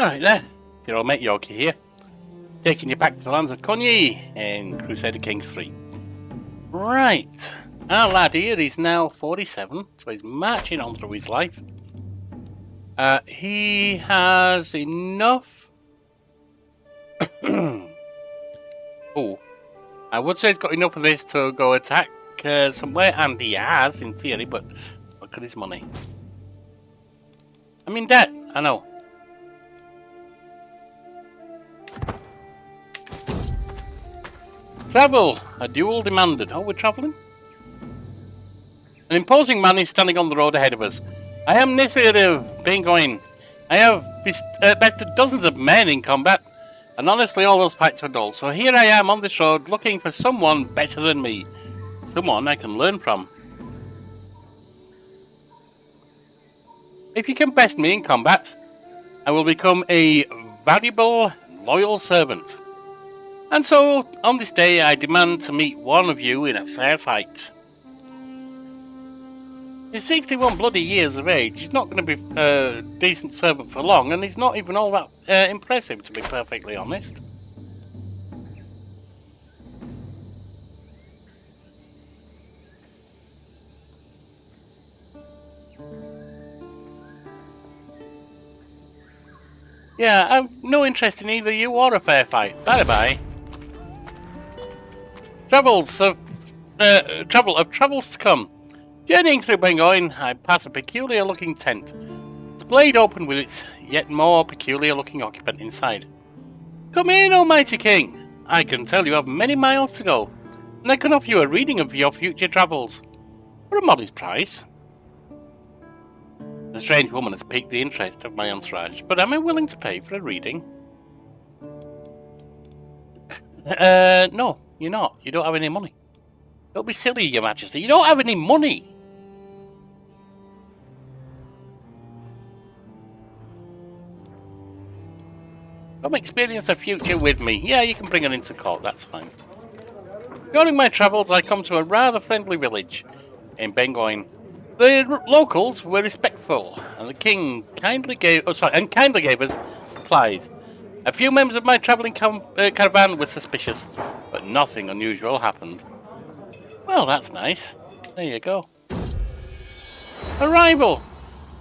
Alright there, your old mate Yorkie here, taking you back to the lands of Conye in Crusader Kings 3. Right, our lad here is now 47, so he's marching on through his life. He has enough... oh, I would say he's got enough of this to go attack somewhere, and he has, in theory, but look at his money. I'm in debt, I know. Travel! A duel demanded. Oh, we're travelling? An imposing man is standing on the road ahead of us. I am Crusader going. I have bested dozens of men in combat, and honestly all those fights were dull. So here I am on this road looking for someone better than me. Someone I can learn from. If you can best me in combat, I will become a valuable, loyal servant. And so, on this day, I demand to meet one of you in a fair fight. He's 61 bloody years of age. He's not going to be a decent servant for long, and he's not even all that impressive, to be perfectly honest. Yeah, I've no interest in either you or a fair fight. Bye-bye. Travels of travels to come. Journeying through Bengoin, I pass a peculiar-looking tent. Its blade open with its yet more peculiar-looking occupant inside. Come in, almighty king. I can tell you have many miles to go, and I can offer you a reading of your future travels for a modest price. The strange woman has piqued the interest of my entourage, but am I willing to pay for a reading? No, you're not. You don't have any money. Don't be silly, your majesty. You don't have any money! Come experience the future with me. Yeah, you can bring her into court, that's fine. During my travels, I come to a rather friendly village in Bengoin. The locals were respectful, and the king kindly gave us supplies. A few members of my travelling caravan were suspicious, but nothing unusual happened. Well, that's nice. There you go. Arrival!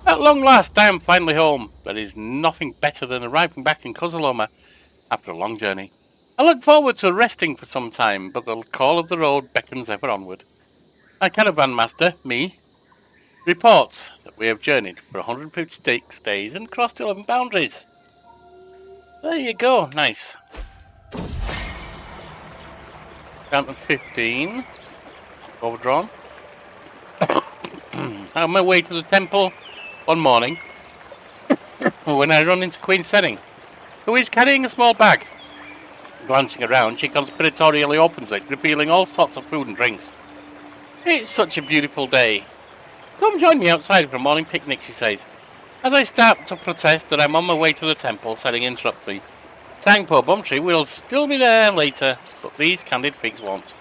At long last, I am finally home. There is nothing better than arriving back in Kozaloma after a long journey. I look forward to resting for some time, but the call of the road beckons ever onward. My caravan master, me, reports that we have journeyed for 156 days and crossed 11 boundaries. There you go, nice. Down to 15. Overdrawn. On my way to the temple one morning, when I run into Queen Senning, who is carrying a small bag. Glancing around, she conspiratorially opens it, revealing all sorts of food and drinks. It's such a beautiful day. Come join me outside for a morning picnic, she says. As I start to protest that I'm on my way to the temple, Senning interrupts me. Tang Po Bumtree will still be there later, but these candied figs won't.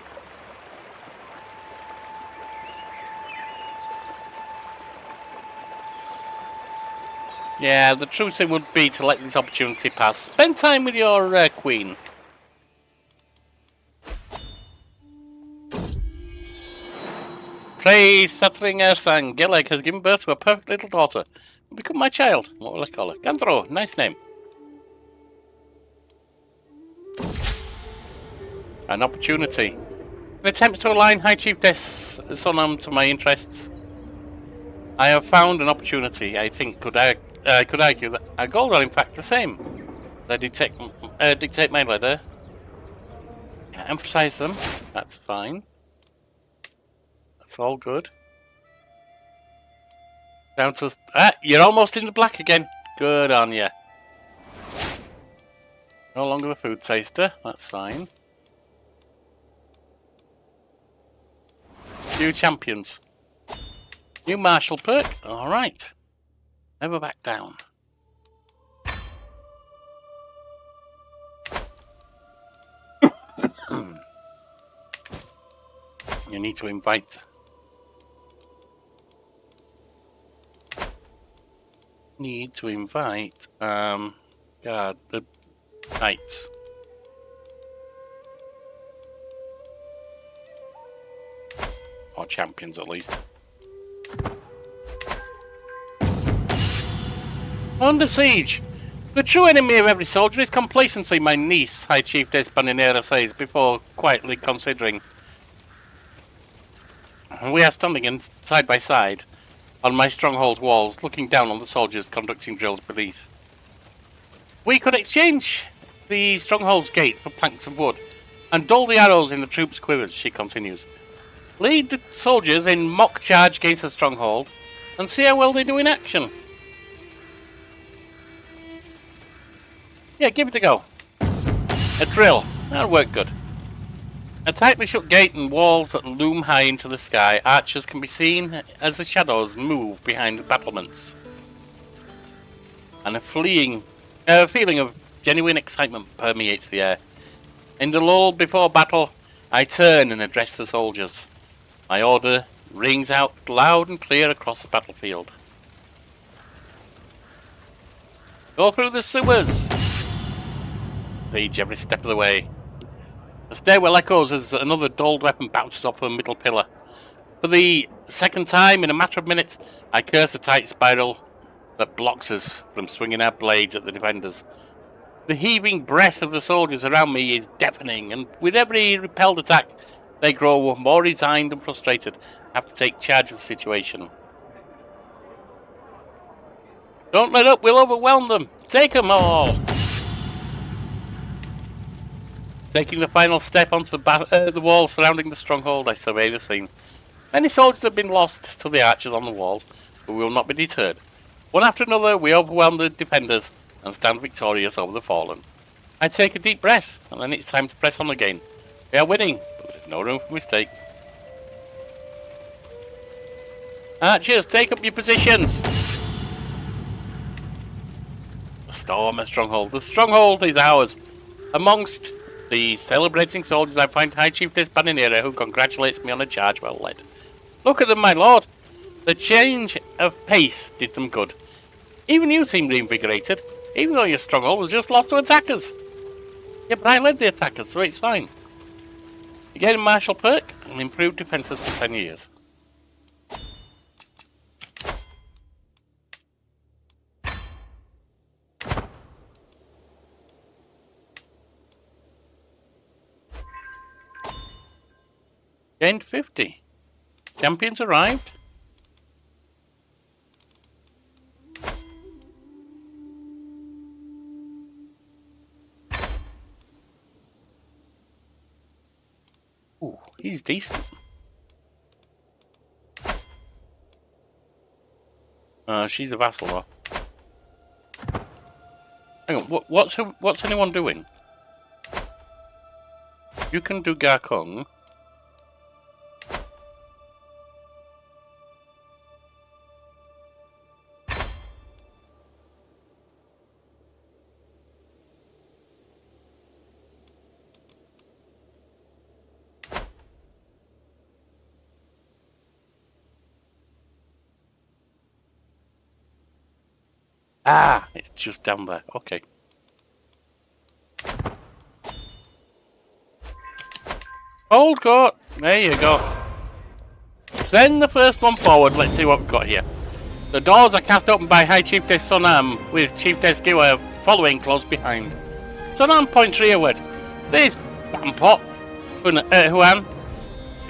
Yeah, the true thing would be to let this opportunity pass. Spend time with your queen. Praise Satringer Sang. Geleg has given birth to a perfect little daughter. Become my child. What will I call her? Gandro. Nice name. An opportunity. An attempt to align High Chief Sonam to my interests. I have found an opportunity. I think could argue that our goals are in fact the same. They dictate my letter. Emphasize them. That's fine. That's all good. Down to... you're almost in the black again. Good on you. No longer the food taster. That's fine. New champions. New martial perk. Alright. Never back down. You need to invite. the knights. Or champions, at least. Under siege! The true enemy of every soldier is complacency, my niece, High Chiefess Baninera says, before quietly considering. We are standing side by side on my stronghold's walls, looking down on the soldiers conducting drills beneath. We could exchange the stronghold's gate for planks of wood, and dull the arrows in the troops' quivers, she continues. Lead the soldiers in mock charge against the stronghold, and see how well they do in action. Yeah, give it a go. A drill. That'll work good. A tightly shut gate and walls that loom high into the sky, archers can be seen as the shadows move behind the battlements. And a feeling of genuine excitement permeates the air. In the lull before battle, I turn and address the soldiers. My order rings out loud and clear across the battlefield. Go through the sewers! Siege every step of the way. The stairwell echoes as another dulled weapon bounces off a middle pillar. For the second time in a matter of minutes, I curse a tight spiral that blocks us from swinging our blades at the defenders. The heaving breath of the soldiers around me is deafening, and with every repelled attack, they grow more resigned and frustrated. I have to take charge of the situation. Don't let up, we'll overwhelm them. Take them all! Taking the final step onto the wall surrounding the stronghold, I survey the scene. Many soldiers have been lost to the archers on the walls, but we will not be deterred. One after another, we overwhelm the defenders and stand victorious over the fallen. I take a deep breath, and then it's time to press on again. We are winning, but there's no room for mistake. Archers, take up your positions! The storm, a stronghold. The stronghold is ours. Amongst the celebrating soldiers, I find High Chiefess Baninera, who congratulates me on a charge well led. Look at them, my lord! The change of pace did them good. Even you seem reinvigorated, even though your stronghold was just lost to attackers. Yeah, but I led the attackers, so it's fine. You get a martial perk and improved defences for 10 years. Gained 50. Champions arrived. Ooh, he's decent. She's a vassal though. Hang on, what's anyone doing? You can do Garkong. Ah, it's just down there. Okay. Hold court. There you go. Send the first one forward. Let's see what we've got here. The doors are cast open by High Chiefess Sonam, with Chiefess Giwa following close behind. Sonam points rearward. This Bampot, Huan,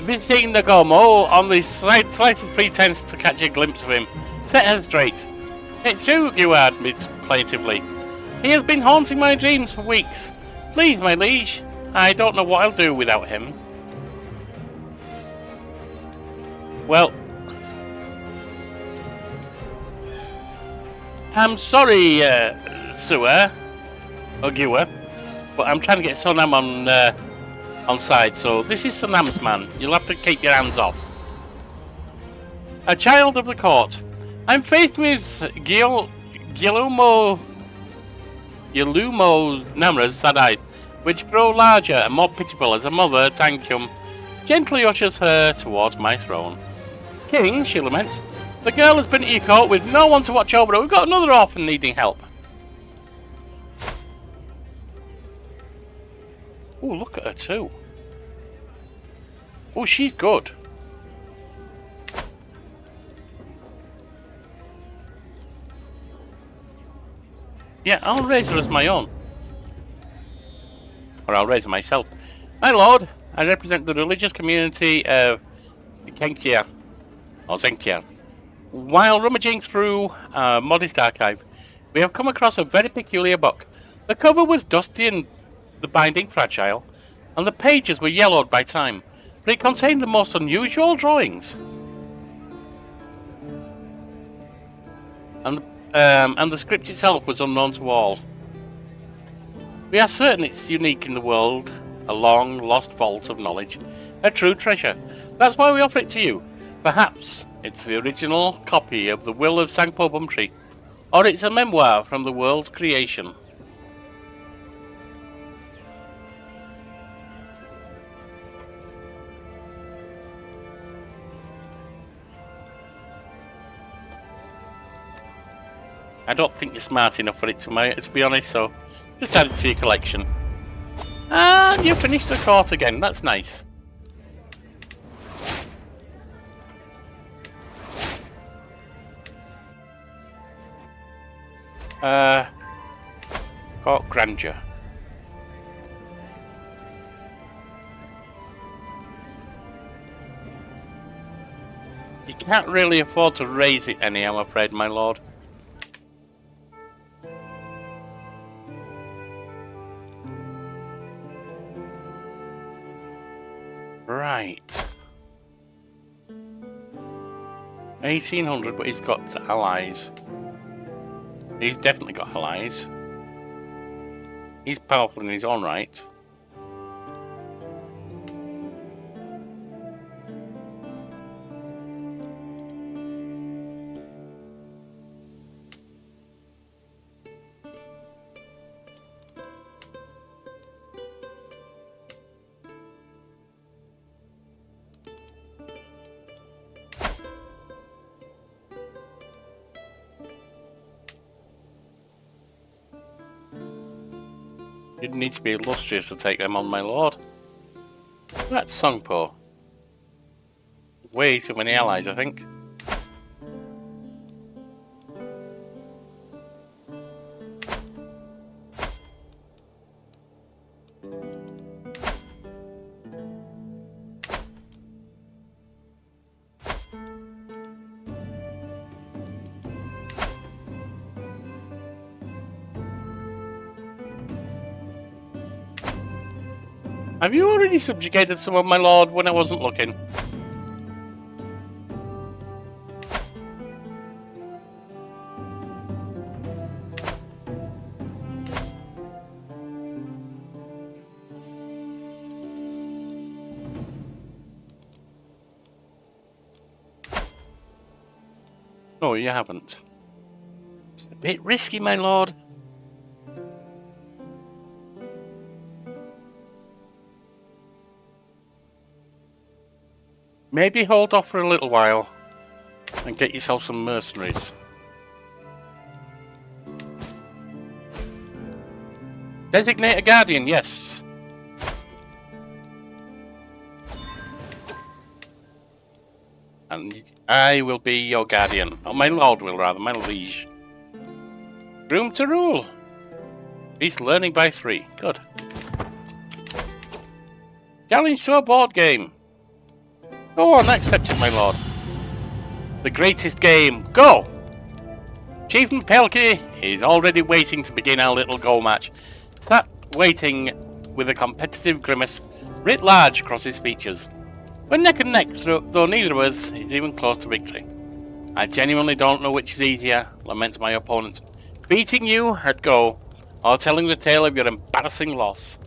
visiting Nagomo on the slightest pretense to catch a glimpse of him. Set her straight. It's true, Giwa admits plaintively. He has been haunting my dreams for weeks. Please, my liege, I don't know what I'll do without him. Well, I'm sorry, Sua, or Giwa, but I'm trying to get Sonam on side, so this is Sonam's man. You'll have to keep your hands off. A child of the court. I'm faced with Gilumo Namra's sad eyes, which grow larger and more pitiful as a mother, Tankyum, gently ushers her towards my throne. King, she laments, the girl has been at your court with no one to watch over her. We've got another orphan needing help. Oh, look at her too. Oh, she's good. Yeah, I'll raise her as my own. Or I'll raise her myself. My lord, I represent the religious community of Kenkia, or Zenkia. While rummaging through a modest archive, we have come across a very peculiar book. The cover was dusty and the binding fragile, and the pages were yellowed by time, but it contained the most unusual drawings. And the script itself was unknown to all. We are certain it's unique in the world, a long lost vault of knowledge, a true treasure. That's why we offer it to you. Perhaps it's the original copy of the Will of Sankpo Bumtree, or it's a memoir from the world's creation. I don't think you're smart enough for it to be honest, so just add it to your collection. And you finished the court again, that's nice. Court grandeur. You can't really afford to raise it any, I'm afraid, my lord. Right. 1800, but he's got allies. He's definitely got allies. He's powerful in his own right. You'd need to be illustrious to take them on, my lord. That's Songpo. Way too many allies, I think. Have you already subjugated someone, my lord, when I wasn't looking? No, you haven't. It's a bit risky, my lord. Maybe hold off for a little while and get yourself some mercenaries. Designate a guardian, yes. And I will be your guardian. Or my lord will, rather, my liege. Room to rule. He's learning by 3. Good. Challenge to a board game. Go on, accepted, my lord. The greatest game. Go! Chieftain Pelkey is already waiting to begin our little go match. Sat waiting with a competitive grimace writ large across his features. We're neck and neck, though neither of us is even close to victory. I genuinely don't know which is easier, laments my opponent. Beating you at Go, or telling the tale of your embarrassing loss.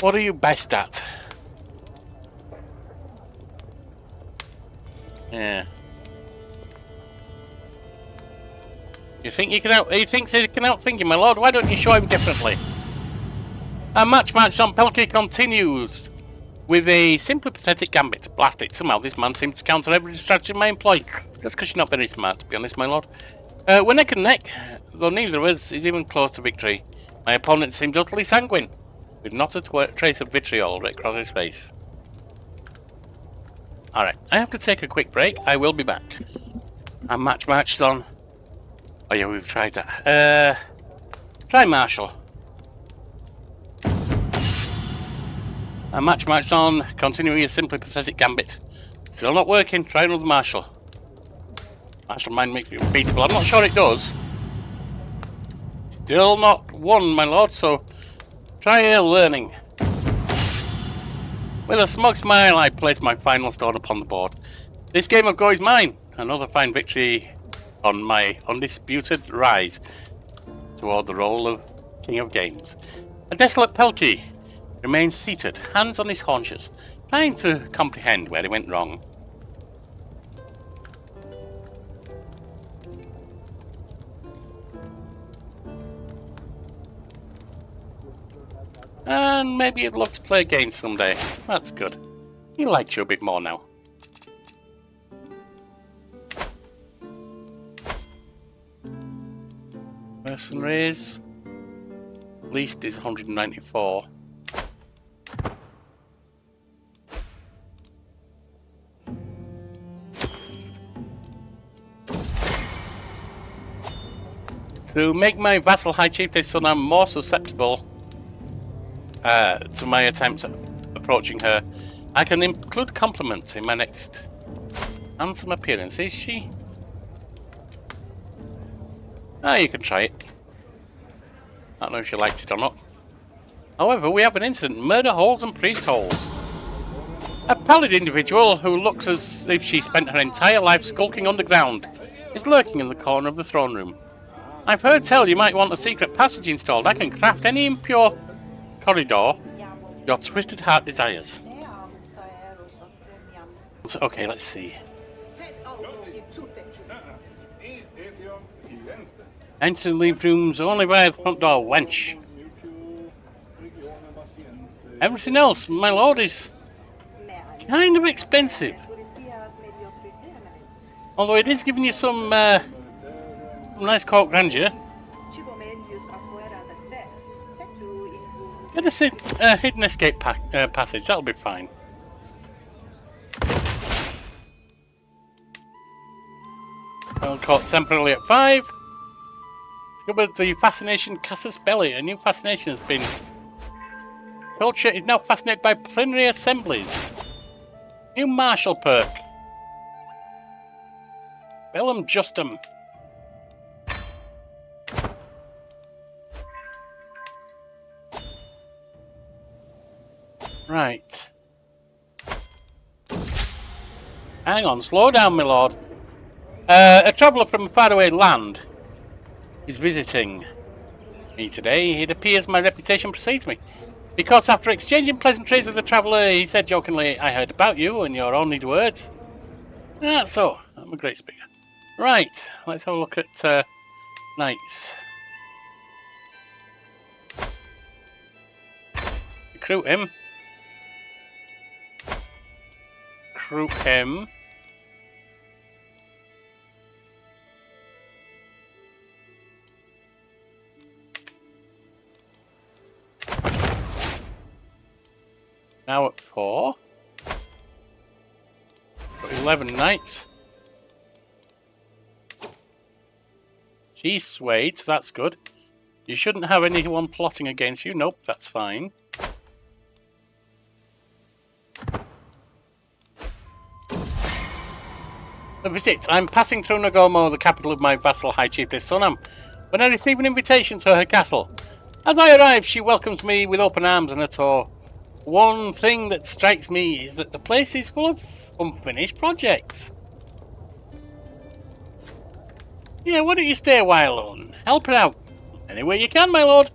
What are you best at? Yeah. You think you can out? He thinks he can outthink you, my lord. Why don't you show him differently? Our match on Pelkey continues with a simply pathetic gambit. Blast it! Somehow this man seems to counter every strategy I employ. That's because you're not very smart, to be honest, my lord. We're neck and neck, though neither of us is even close to victory. My opponent seems utterly sanguine, with not a trace of vitriol right across his face. Alright, I have to take a quick break. I will be back. I'm matched on. Oh yeah, we've tried that. Try Marshall. I'm matched on, continuing a simply pathetic gambit. Still not working, try another Marshall. Marshall mind makes me unbeatable. I'm not sure it does. Still not won, my lord, so try learning. With a smug smile, I place my final stone upon the board. This game of Go is mine. Another fine victory on my undisputed rise toward the role of King of Games. A desolate Pelkey remains seated, hands on his haunches, trying to comprehend where he went wrong. And maybe you'd love to play again someday. That's good. He likes you a bit more now. Mercenaries. Least is 194. To make my vassal High Chiefess son I'm more susceptible to my attempts at approaching her, I can include compliments in my next handsome appearance. Is she? Ah, you can try it. I don't know if you liked it or not. However, we have an incident: murder holes and priest holes. A pallid individual who looks as if she spent her entire life skulking underground is lurking in the corner of the throne room. I've heard tell you might want a secret passage installed. I can craft any impure corridor your twisted heart desires. So, okay, let's see. Enter and leave rooms only by the front door, wench. Everything else, my lord, is kind of expensive. Although it is giving you some nice court grandeur. Get a hidden escape passage, that'll be fine. I'll caught temporarily at 5. Discovered the fascination Casus Belli. A new fascination has been. Culture is now fascinated by plenary assemblies. New martial perk. Bellum Justum. Right. Hang on, slow down, my lord. A traveller from a faraway land is visiting me today. It appears my reputation precedes me. Because after exchanging pleasantries with the traveller, he said jokingly, I heard about you and your honoured words. That's so. I'm a great speaker. Right, let's have a look at knights. Recruit him. Recruit him. Now at 4. Got 11 knights. She's swayed, so that's good. You shouldn't have anyone plotting against you. Nope, that's fine. A visit. I'm passing through Nagomo, the capital of my vassal High Chiefess Sonam, when I receive an invitation to her castle. As I arrive, she welcomes me with open arms and a tour. One thing that strikes me is that the place is full of unfinished projects. Yeah, why don't you stay a while and help her out? Any way you can, my lord.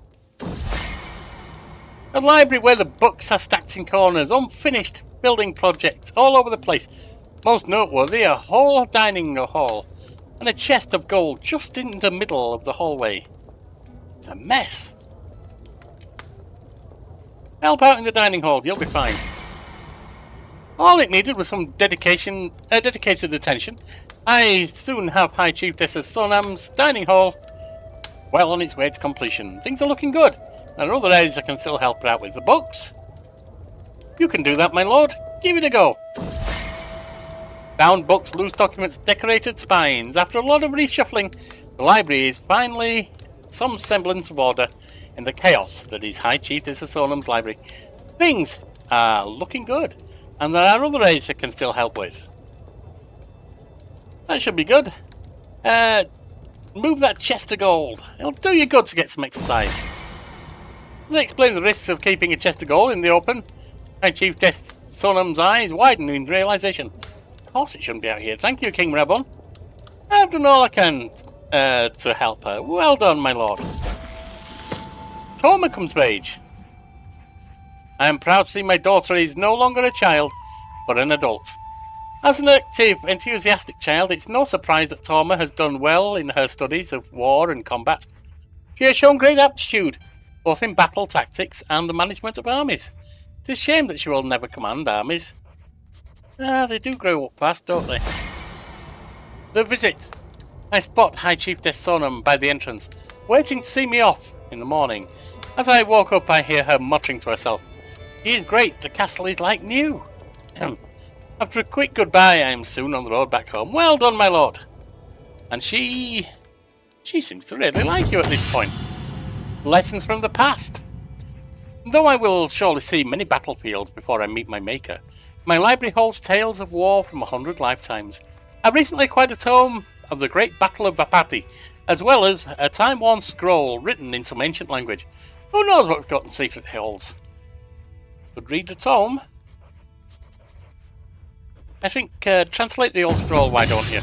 A library where the books are stacked in corners, unfinished building projects all over the place. Most noteworthy, a whole dining hall and a chest of gold just in the middle of the hallway. It's a mess. Help out in the dining hall, you'll be fine. All it needed was some dedicated attention. I soon have High Chiefess Sonam's dining hall well on its way to completion. Things are looking good. There are other areas I can still help her out with. The books? You can do that, my lord. Give it a go. Bound books, loose documents, decorated spines. After a lot of reshuffling, the library is finally some semblance of order in the chaos that is High Chiefess Sonam's library. Things are looking good, and there are other areas I can still help with. That should be good. Move that chest of gold. It'll do you good to get some exercise. Does it explain the risks of keeping a chest of gold in the open? High Chiefess Sonam's eyes widen in realization. Of course it shouldn't be out here. Thank you, King Mrabon. I've done all I can to help her. Well done, my lord. Toma comes of age. I am proud to see my daughter is no longer a child, but an adult. As an active, enthusiastic child, it's no surprise that Toma has done well in her studies of war and combat. She has shown great aptitude, both in battle tactics and the management of armies. It's a shame that she will never command armies. They do grow up fast, don't they? The visit. I spot High Chiefess Sonam by the entrance, waiting to see me off in the morning. As I walk up, I hear her muttering to herself. He is great, the castle is like new. After a quick goodbye, I am soon on the road back home. Well done, my lord. And she seems to really like you at this point. Lessons from the past. Though I will surely see many battlefields before I meet my maker, my library holds tales of war from 100 lifetimes. I've recently acquired a tome of the Great Battle of Vapati, as well as a time-worn scroll written in some ancient language. Who knows what forgotten secret it holds? Could read the tome. I think translate the old scroll, why don't you?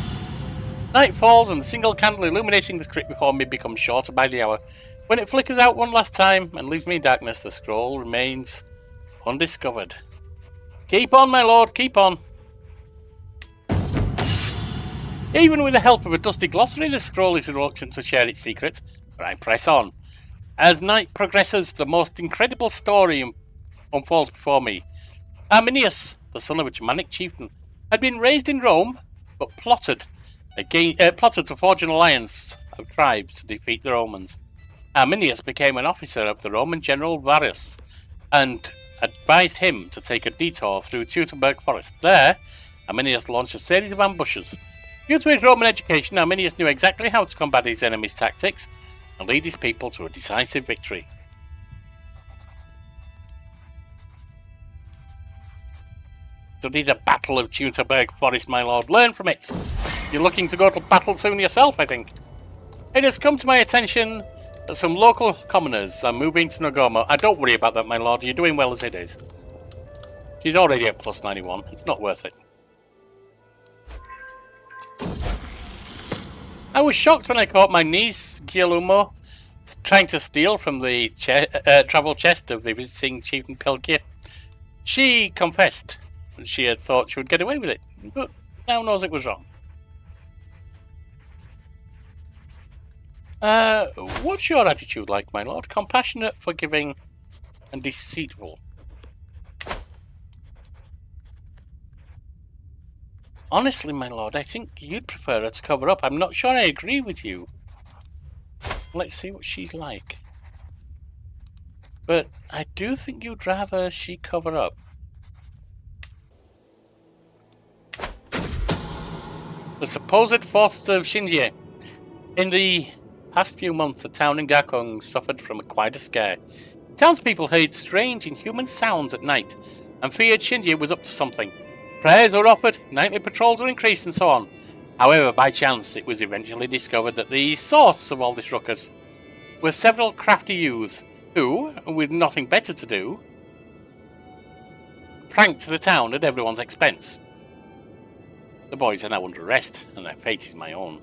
Night falls and the single candle illuminating the script before me becomes shorter by the hour. When it flickers out one last time and leaves me in darkness, the scroll remains undiscovered. Keep on, my lord, keep on. Even with the help of a dusty glossary, the scroll is reluctant to share its secrets, but I press on. As night progresses, the most incredible story unfolds before me. Arminius, the son of a Germanic chieftain, had been raised in Rome, but plotted to forge an alliance of tribes to defeat the Romans. Arminius became an officer of the Roman general Varus, and advised him to take a detour through Teutoburg Forest. There, Arminius launched a series of ambushes. Due to his Roman education, Arminius knew exactly how to combat his enemy's tactics and lead his people to a decisive victory. Study the Battle of Teutoburg Forest, my lord. Learn from it. You're looking to go to battle soon yourself, I think. It has come to my attention that some local commoners are moving to Nagomo. Don't worry about that, my lord. You're doing well as it is. She's already at plus 91. It's not worth it. I was shocked when I caught my niece, Gialumo, trying to steal from the travel chest of the visiting chieftain Pelkia. She confessed that she had thought she would get away with it, but now knows it was wrong. What's your attitude like, my lord? Compassionate, forgiving, and deceitful. Honestly, my lord, I think you'd prefer her to cover up. I'm not sure I agree with you. Let's see what she's like. But I do think you'd rather she cover up. The supposed forces of Shinji. In the past few months, the town in Gakong suffered from quite a scare. Townspeople heard strange, inhuman sounds at night and feared Shinji was up to something. Prayers were offered, nightly patrols were increased, and so on. However, by chance, it was eventually discovered that the source of all this ruckus were several crafty youths who, with nothing better to do, pranked the town at everyone's expense. The boys are now under arrest, and their fate is my own.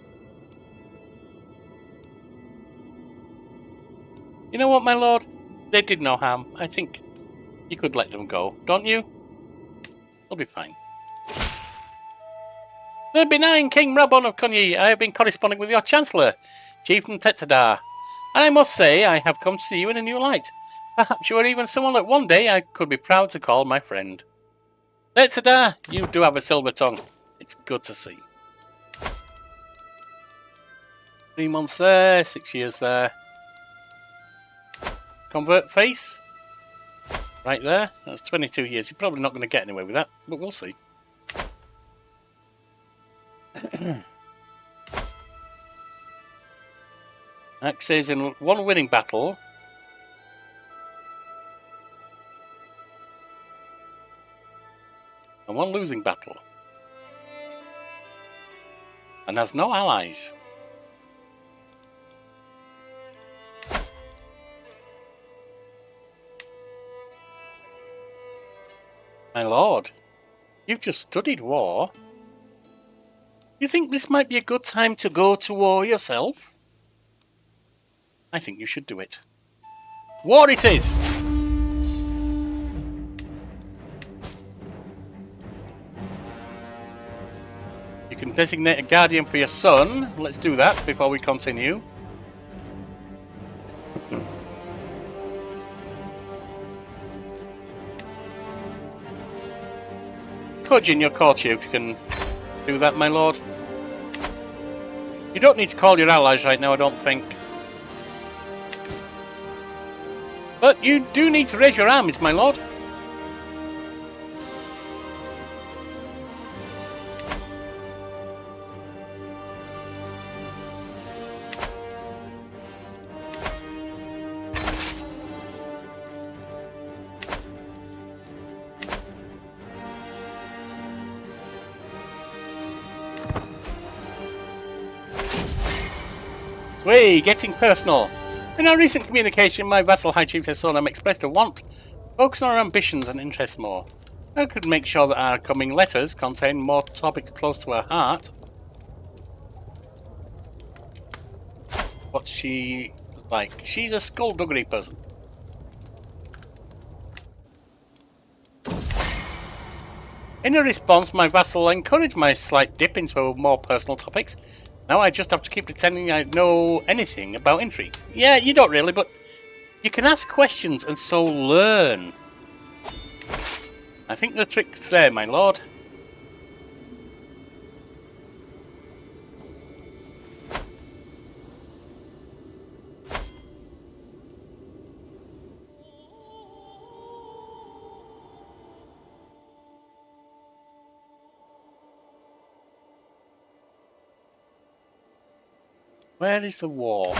You know what, my lord? They did no harm. I think you could let them go, don't you? They'll be fine. The benign King Mrabon of Kunyi, I have been corresponding with your Chancellor, Chieftain Tetzadar, and I must say I have come to see you in a new light. Perhaps you are even someone that one day I could be proud to call my friend. Tetzadar, you do have a silver tongue. It's good to see. 3 months there, 6 years there. Convert faith. Right there. That's 22 years. You're probably not going to get anywhere with that, but we'll see. Axes in 1 winning battle. And 1 losing battle. And has no allies. My lord, you've just studied war. You think this might be a good time to go to war yourself? I think you should do it. War it is! You can designate a guardian for your son. Let's do that before we continue. Could you in your courtship you can do that, my lord? You don't need to call your allies right now, I don't think. But you do need to raise your armies, my lord. Way, getting personal. In our recent communication, my vassal High Chief Sonam expressed a want to focus on our ambitions and interests more. I could make sure that our coming letters contain more topics close to her heart. What's she like? She's a skullduggery person. In a response, my vassal encouraged my slight dip into more personal topics. Now I just have to keep pretending I know anything about intrigue. Yeah, you don't really, but you can ask questions and so learn. I think the trick's there, my lord. Where is the war?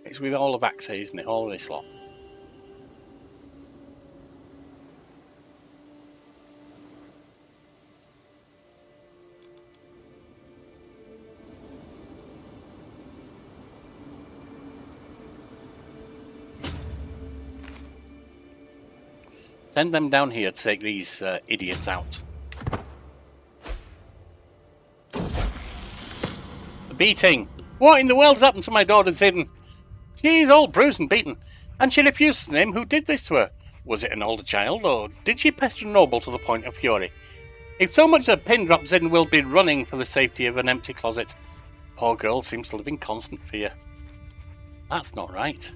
It's with all of Axes, isn't it? All of this lot. Send them down here to take these idiots out. Beating. What in the world's happened to my daughter Zidden? She's all bruised and beaten, and she refuses to name who did this to her. Was it an older child, or did she pester Noble to the point of fury? If so much as a pin drops in, will be running for the safety of an empty closet. Poor girl seems to live in constant fear. That's not right.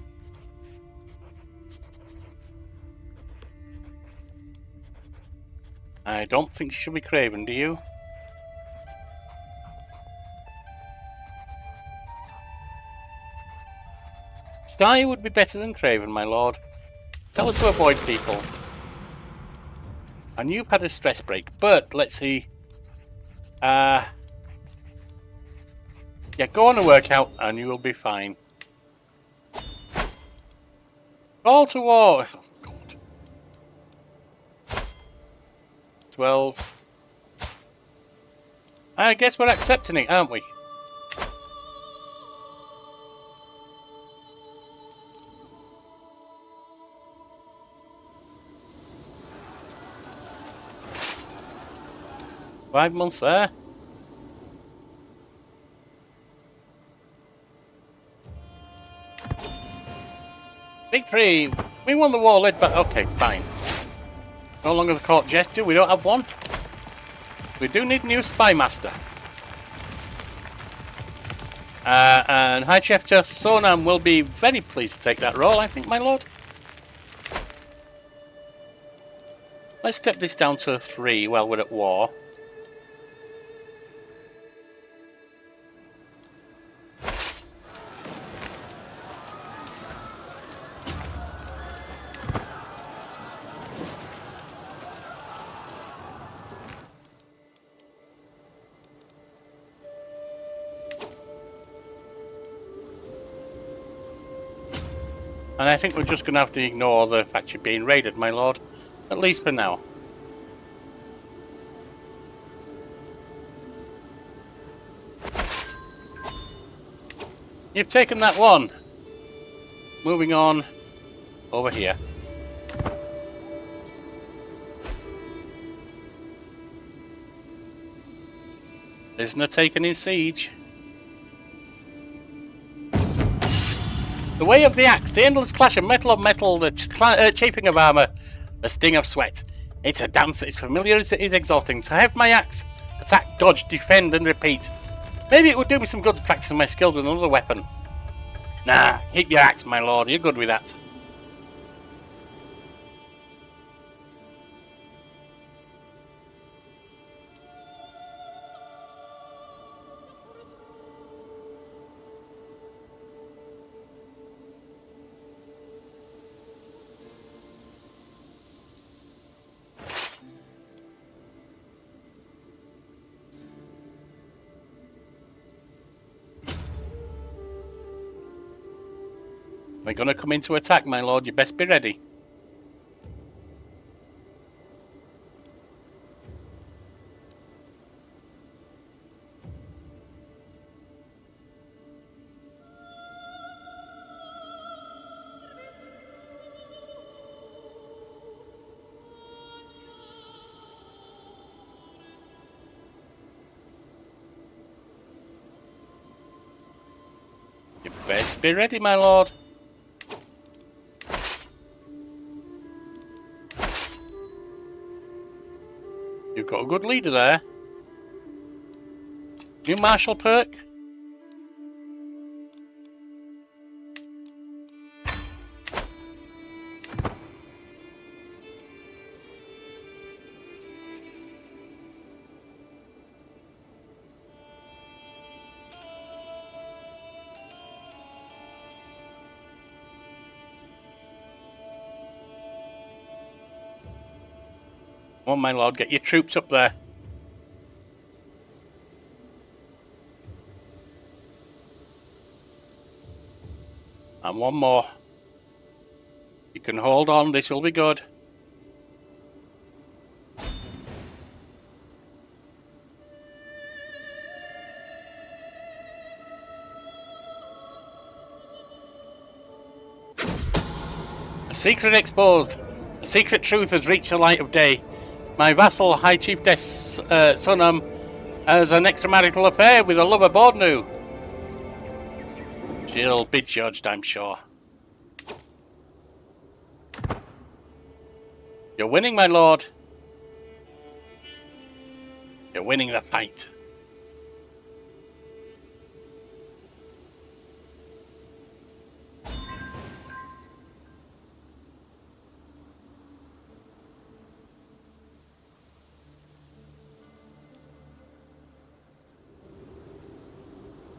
I don't think she should be craven, do you? Sky would be better than craven, my lord. Tell her to avoid people. And you've had a stress break, but let's see. Yeah, go on a workout and you will be fine. Call to war. Oh, God. 12. I guess we're accepting it, aren't we? Five months there. Victory! We won the war led by... Okay, fine. No longer the court jester. We don't have one. We do need a new spy master. And High Chef Sonam will be very pleased to take that role, I think, my lord. Let's step this down to 3 while we're at war. And I think we're just going to have to ignore the fact you're being raided, my lord. At least for now. You've taken that one. Moving on over here. Prisoner taken in siege. The way of the axe, the endless clash of metal on metal, the chafing of armour, the sting of sweat. It's a dance that is familiar as it is exhausting. To have my axe, attack, dodge, defend, and repeat. Maybe it would do me some good to practice my skills with another weapon. Nah, keep your axe, my lord. You're good with that. We're going to come in to attack, my lord. You best be ready. You best be ready, my lord. You've got a good leader there. New martial perk. Come on, my lord, get your troops up there. And one more. You can hold on, this will be good. A secret exposed. A secret truth has reached the light of day. My vassal, High Chief Sunum, has an extramarital affair with a lover Bordnu. She'll be judged, I'm sure. You're winning, my lord. You're winning the fight.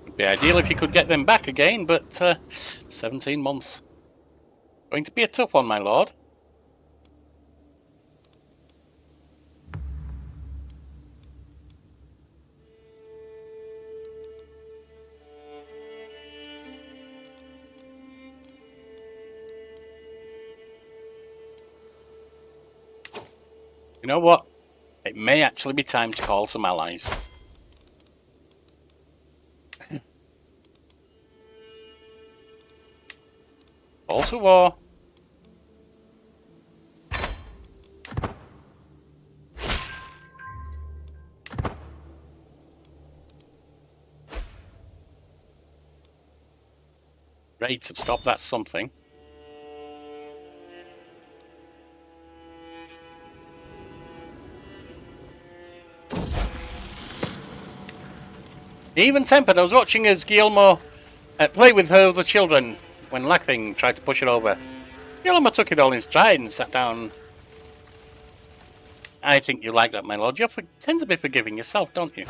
It'd be ideal if you could get them back again, but 17 months. Going to be a tough one, my lord. You know what? It may actually be time to call some allies. Call to war. Raids have stopped, that's something. Even tempered, I was watching as Guillermo play with her other children when Lackring tried to push it over. Guillermo took it all in stride and sat down. I think you like that, my lord. You tend to be forgiving yourself, don't you?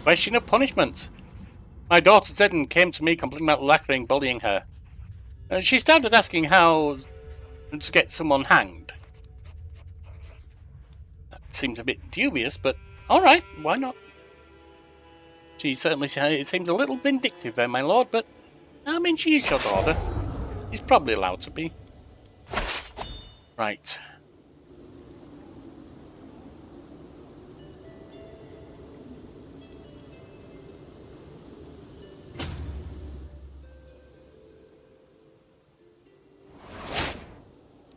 Question of punishment. My daughter Zedden came to me complaining about Lackring bullying her. She started asking how to get someone hanged. That seems a bit dubious, but alright, why not? She certainly it seems a little vindictive there, my lord, but I mean, she is your daughter. She's probably allowed to be. Right.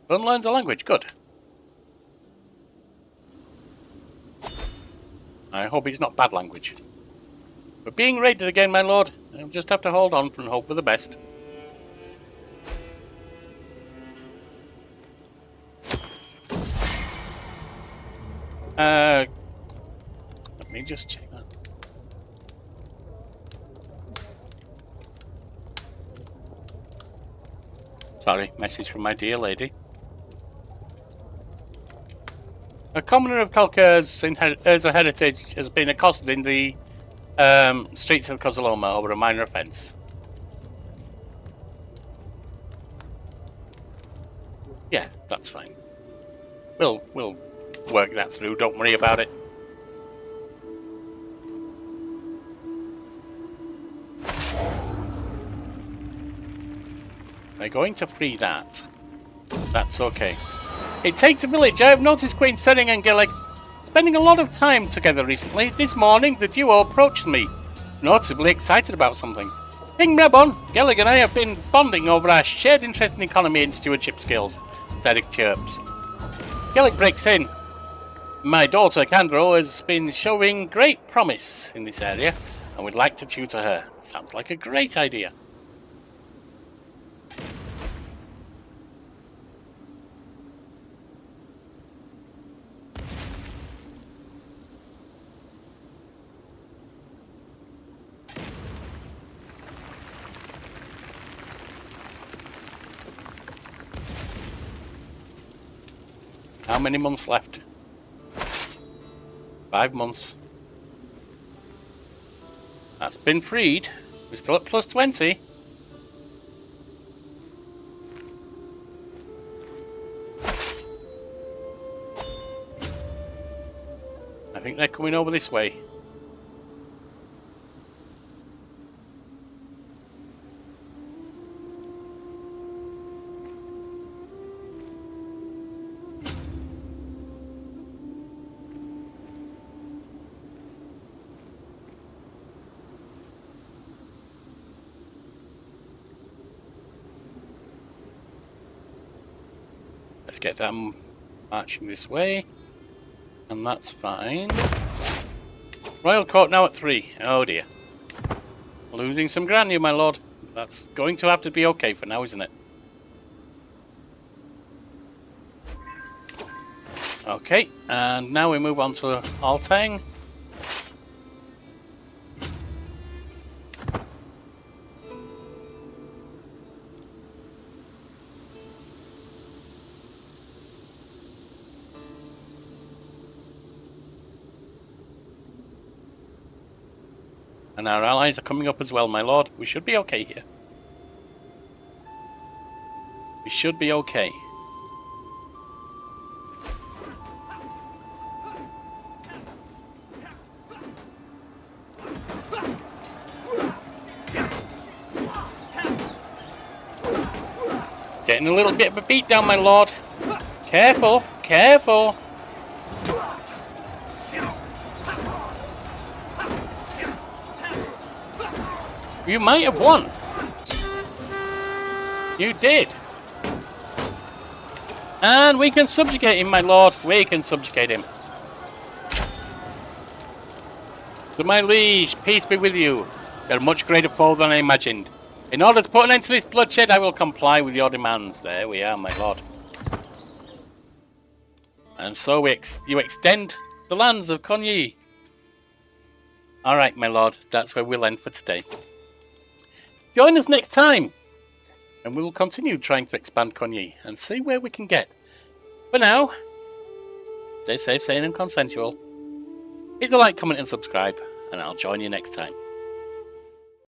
Unlearns a language, good. I hope it's not bad language. We're being raided again, my lord. I'll just have to hold on and hope for the best. Let me just check that. Sorry, message from my dear lady. A commoner of Kalkur's heritage has been accosted in the streets of Kozaloma over a minor offence. Yeah, that's fine. We'll work that through, don't worry about it. We're going to free that. That's okay. It takes a village. I have noticed Queen Senning and Gillig spending a lot of time together recently. This morning, the duo approached me, noticeably excited about something. King Mrabon, Gillig and I have been bonding over our shared interest in economy and stewardship skills, Derek chirps. Gillig breaks in. My daughter, Candro, has been showing great promise in this area and would like to tutor her. Sounds like a great idea. How many months left? 5 months. That's been freed. We're still at plus 20. I think they're coming over this way. Let's get them marching this way. And that's fine. Royal Court now at 3. Oh dear. Losing some grandeur, my lord. That's going to have to be okay for now, isn't it? Okay, and now we move on to Altang. And our allies are coming up as well, my lord. We should be okay here. We should be okay. Getting a little bit of a beat down, my lord. Careful, careful. You might have won. You did. And we can subjugate him, my lord. We can subjugate him. So my liege, peace be with you. You're a much greater foe than I imagined. In order to put an end to this bloodshed, I will comply with your demands. There we are, my lord. And so you extend the lands of Conyi. Alright, my lord, that's where we'll end for today. Join us next time, and we will continue trying to expand Conyi and see where we can get. For now, stay safe, sane, and consensual. Hit the like, comment, and subscribe, and I'll join you next time.